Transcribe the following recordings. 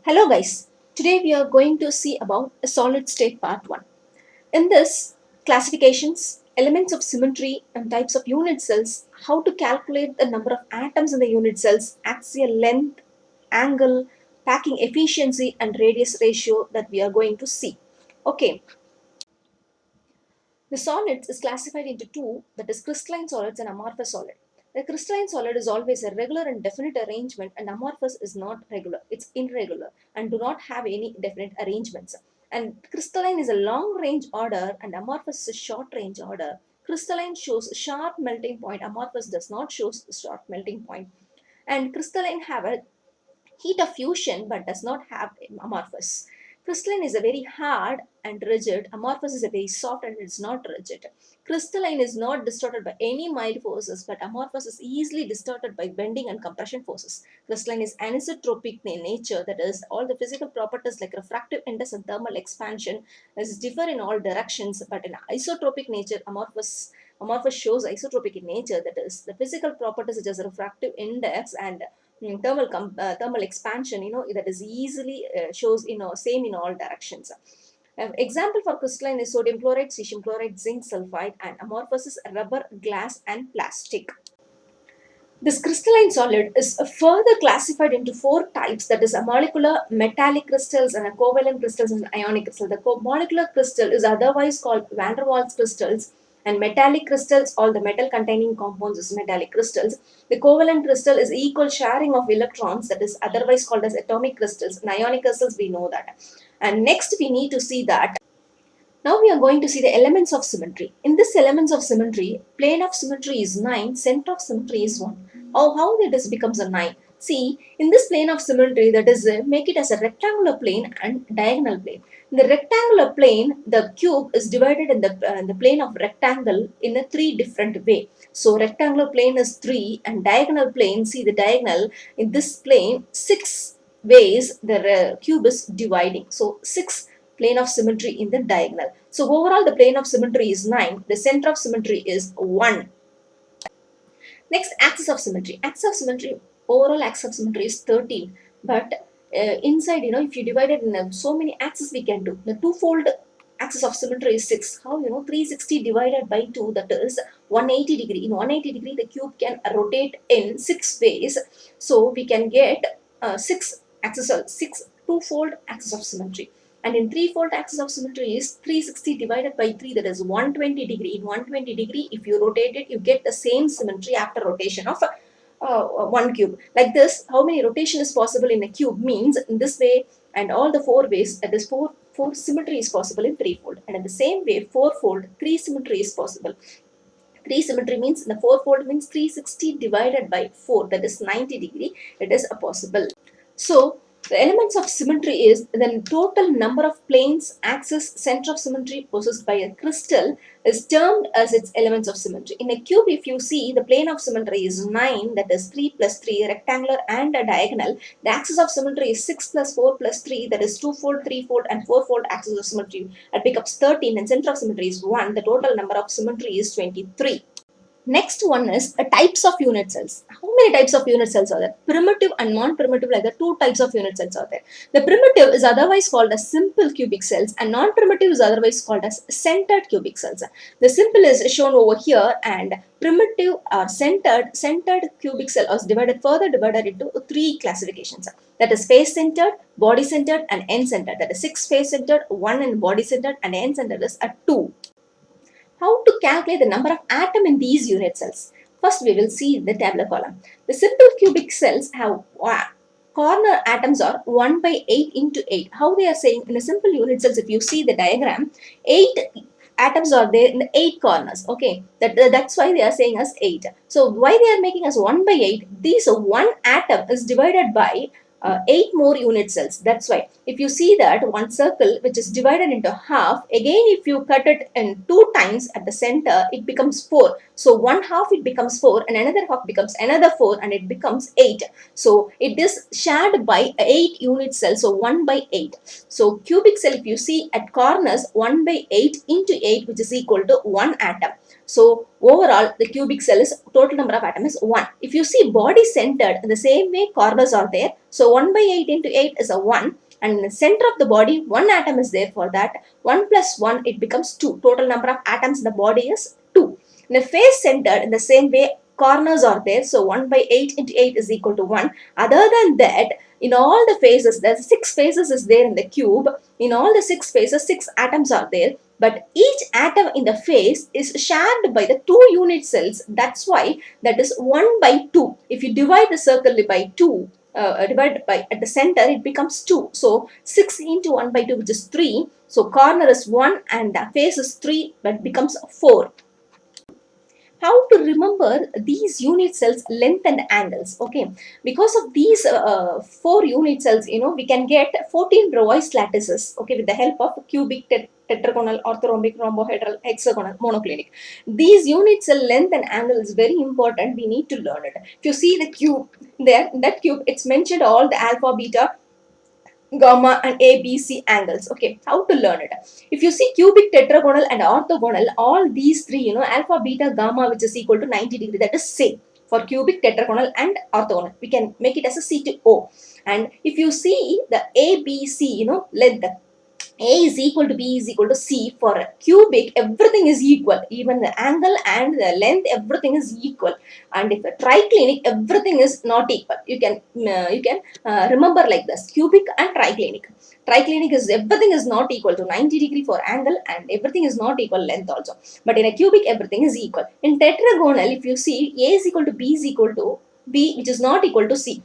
Hello guys, today we are going to see about a solid state part 1. In this, classifications, elements of symmetry and types of unit cells, how to calculate the number of atoms in the unit cells, axial length, angle, packing efficiency and radius ratio that we are going to see. Okay, the solids is classified into two, that is crystalline solids and amorphous solid. The crystalline solid is always a regular and definite arrangement, and amorphous is not regular, it's irregular and do not have any definite arrangements. And crystalline is a long range order and amorphous is a short range order. Crystalline shows sharp melting point, amorphous does not show short melting point. And crystalline have a heat of fusion but does not have amorphous. Crystalline is a very hard and rigid. Amorphous is a very soft and it's not rigid. Crystalline is not distorted by any mild forces, but amorphous is easily distorted by bending and compression forces. Crystalline is anisotropic in nature, that is, all the physical properties like refractive index and thermal expansion differ in all directions, but in isotropic nature, amorphous shows isotropic in nature, that is, the physical properties such as refractive index and thermal expansion, that is easily shows, same in all directions. Example for crystalline is sodium chloride, cesium chloride, zinc sulfide, and amorphous is rubber, glass, and plastic. This crystalline solid is further classified into four types, that is a molecular, metallic crystals, and a covalent crystals and ionic crystal. The molecular crystal is otherwise called van der Waals crystals, and metallic crystals, all the metal containing compounds is metallic crystals. The covalent crystal is equal sharing of electrons, that is otherwise called as atomic crystals, and ionic crystals we know that. And next we need to see that now we are going to see the elements of symmetry. In this elements of symmetry, plane of symmetry is 9, center of symmetry is 1. How it becomes a 9? See, in this plane of symmetry, that is, make it as a rectangular plane and diagonal plane. In the rectangular plane, the cube is divided in the plane of rectangle in a 3 different way. So, rectangular plane is 3 and diagonal plane, see the diagonal, in this plane, 6 ways the cube is dividing. So, 6 plane of symmetry in the diagonal. So overall the plane of symmetry is 9. The center of symmetry is 1. Next, axis of symmetry. Axis of symmetry, overall axis of symmetry is 13. But inside, if you divide it in so many axes we can do. The twofold axis of symmetry is 6. How, 360 divided by 2, that is 180 degree. In 180 degree, the cube can rotate in 6 ways. So we can get 6 twofold axis of symmetry. And in threefold axis of symmetry is 360 divided by 3, that is 120 degree. In 120 degree, if you rotate it, you get the same symmetry after rotation of one cube. Like this, how many rotation is possible in a cube means in this way and all the 4 ways, that is 4 symmetry is possible in threefold. And in the same way, fourfold, 3 symmetry is possible. 3 symmetry means in the fourfold means 360 divided by 4, that is 90 degree, it is possible. So, the elements of symmetry is the total number of planes, axis, center of symmetry possessed by a crystal is termed as its elements of symmetry. In a cube, if you see, the plane of symmetry is 9, that is 3 plus 3, rectangular and a diagonal. The axis of symmetry is 6 plus 4 plus 3, that is twofold, threefold and fourfold axis of symmetry. That becomes 13 and center of symmetry is 1. The total number of symmetry is 23. Next one is types of unit cells. How many types of unit cells are there? Primitive and non-primitive, like the 2 types of unit cells are there. The primitive is otherwise called as simple cubic cells and non-primitive is otherwise called as centered cubic cells. The simple is shown over here and primitive or centered cubic cell is further divided into 3 classifications. That is face-centered, body-centered and end-centered. That is 6 face-centered, 1 in body-centered and end-centered is 2. How to calculate the number of atoms in these unit cells? First, we will see the tabular column. The simple cubic cells have corner atoms are 1 by 8 into 8. How they are saying in the simple unit cells, if you see the diagram, 8 atoms are there in the 8 corners. Okay, that's why they are saying as 8. So, why they are making us 1 by 8? These 1 atom is divided by 8 more unit cells. That's why if you see that one circle which is divided into half, again if you cut it in 2 times at the center, it becomes 4. So one half it becomes 4 and another half becomes another 4 and it becomes 8. So it is shared by 8 unit cells, so 1 by 8. So cubic cell, if you see at corners, 1 by 8 into 8, which is equal to 1 atom. So overall, the cubic cell is total number of atoms is 1. If you see body centered, in the same way corners are there. So 1 by 8 into 8 is a 1. And in the center of the body, 1 atom is there. For that, 1 plus 1, it becomes 2. Total number of atoms in the body is 2. In the face centered, in the same way, corners are there. So 1 by 8 into 8 is equal to 1. Other than that, in all the faces, there's 6 faces is there in the cube. In all the 6 faces, 6 atoms are there. But each atom in the face is shared by the 2 unit cells. That's why that is 1 by 2. If you divide the circle by 2, divided by at the center, it becomes 2. So 6 into 1 by 2, which is 3. So corner is 1 and the face is 3, but becomes 4. How to remember these unit cells length and angles? Okay, because of these 4 unit cells, we can get 14 revised lattices, okay, with the help of cubic, tetragonal, orthorhombic, rhombohedral, hexagonal, monoclinic. These unit cell length and angle is very important. We need to learn it. If you see the cube there, in that cube, it's mentioned all the alpha, beta, gamma and ABC angles. Okay, how to learn it? If you see cubic, tetragonal and orthogonal, all these three, alpha, beta, gamma, which is equal to 90 degree, that is same for cubic, tetragonal and orthogonal. We can make it as a C to O. And if you see the ABC, length, a is equal to B is equal to C. For a cubic, everything is equal. Even the angle and the length, everything is equal. And if a triclinic, everything is not equal. You can remember like this: cubic and triclinic. Triclinic is everything is not equal to 90 degree for angle and everything is not equal length also. But in a cubic, everything is equal. In tetragonal, if you see A is equal to B is equal to B, which is not equal to C.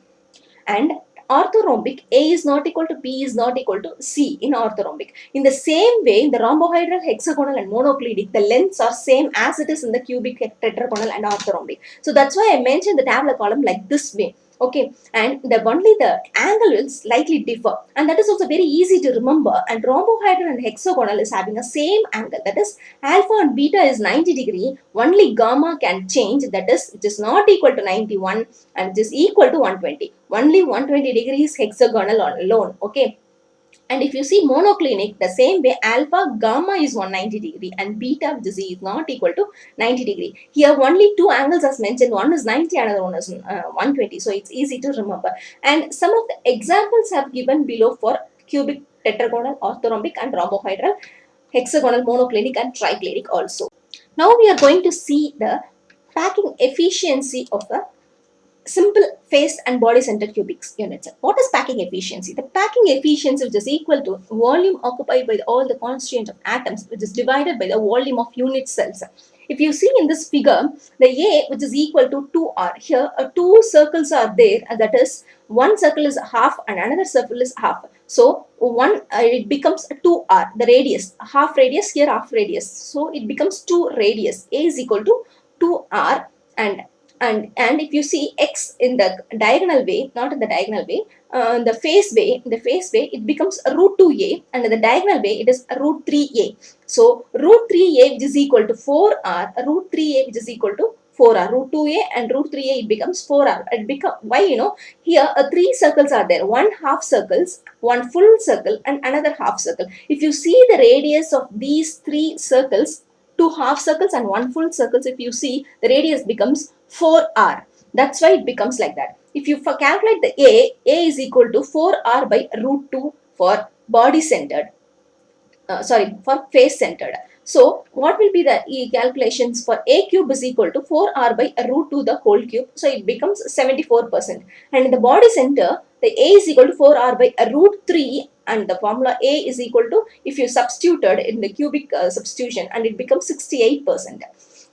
And orthorhombic, A is not equal to B is not equal to C in orthorhombic. In the same way, in the rhombohedral, hexagonal and monoclinic, the lengths are same as it is in the cubic, tetragonal and orthorhombic. So that's why I mentioned the tabular column like this way. Okay, and only the angle will slightly differ, and that is also very easy to remember. And rhombohedral and hexagonal is having a same angle, that is alpha and beta is 90 degree. Only gamma can change, that is it is not equal to 91 and it is equal to 120. Only 120 degrees hexagonal alone. Okay. And if you see monoclinic, the same way alpha, gamma is 190 degree and beta, which is not equal to 90 degree. Here only 2 angles as mentioned, one is 90, another one is 120. So it's easy to remember. And some of the examples have given below for cubic, tetragonal, orthorhombic and rhombohedral, hexagonal, monoclinic and triclinic also. Now we are going to see the packing efficiency of a simple face and body centered cubic units. What is packing efficiency? The packing efficiency, which is equal to volume occupied by all the constituent of atoms, which is divided by the volume of unit cells. If you see in this figure, the A, which is equal to 2R, here 2 circles are there, and that is one circle is half and another circle is half. So it becomes 2R, the radius, half radius, here half radius. So it becomes 2 radius. A is equal to 2R, and if you see x in the diagonal way, not in the diagonal way, the face way, it becomes root 2a, and in the diagonal way, it is root 3a. So root 3a, which is equal to 4r, root 3a, which is equal to 4r, root 2a and root 3a, it becomes 4r. It become, why, here 3 circles are there, one half circles, one full circle and another half circle. If you see the radius of these 3 circles, 2 half circles and 1 full circles, if you see, the radius becomes 4r. That's why it becomes like that. If you calculate the A is equal to 4r by root 2 for body centered, for face centered. So what will be the calculations for A cube is equal to 4r by root 2 the whole cube. So it becomes 74%. And in the body center, the A is equal to 4r by root 3, and the formula A is equal to, if you substituted in the cubic substitution, and it becomes 68%.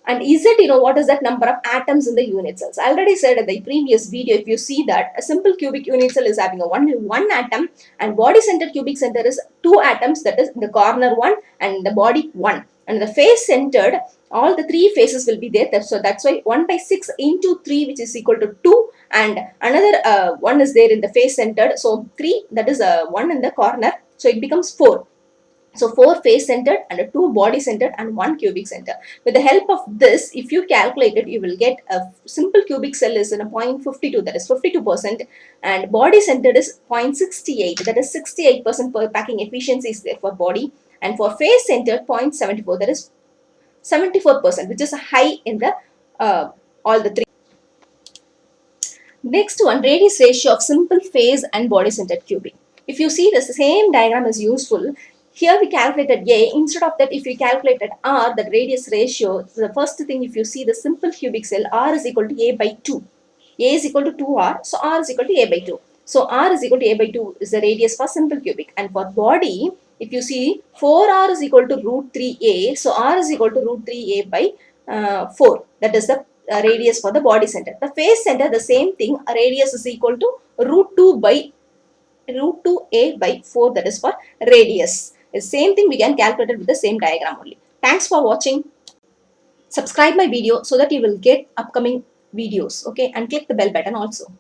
And Z, what is that number of atoms in the unit cells? I already said in the previous video, if you see that a simple cubic unit cell is having only one atom, and body centered cubic center is 2 atoms, that is in the corner 1 and the body 1. And the face centered, all the 3 faces will be there. So that's why 1 by 6 into 3, which is equal to 2, and another 1 is there in the face centered. So 3, that is 1 in the corner. So it becomes 4. So 4 face centered and 2 body centered and 1 cubic center. With the help of this, if you calculate it, you will get a simple cubic cell is in a 0.52, that is 52%, and body centered is 0.68, that is 68% per packing efficiency is there for body, and for face centered 0.74, that is 74%, which is high in the all the three. Next one, radius ratio of simple face and body centered cubic. If you see the same diagram is useful. Here we calculated A. Instead of that, if we calculated R, the radius ratio, the first thing, if you see the simple cubic cell, R is equal to A by 2. A is equal to 2R, so R is equal to A by 2. So R is equal to A by 2 is the radius for simple cubic. And for body, if you see 4R is equal to root 3A, so R is equal to root 3A by 4. That is the radius for the body center. The face center, the same thing, radius is equal to root 2 by root 2A by 4, that is for radius. The same thing we can calculate it with the same diagram only. Thanks for watching. Subscribe my video so that you will get upcoming videos, okay, and click the bell button also.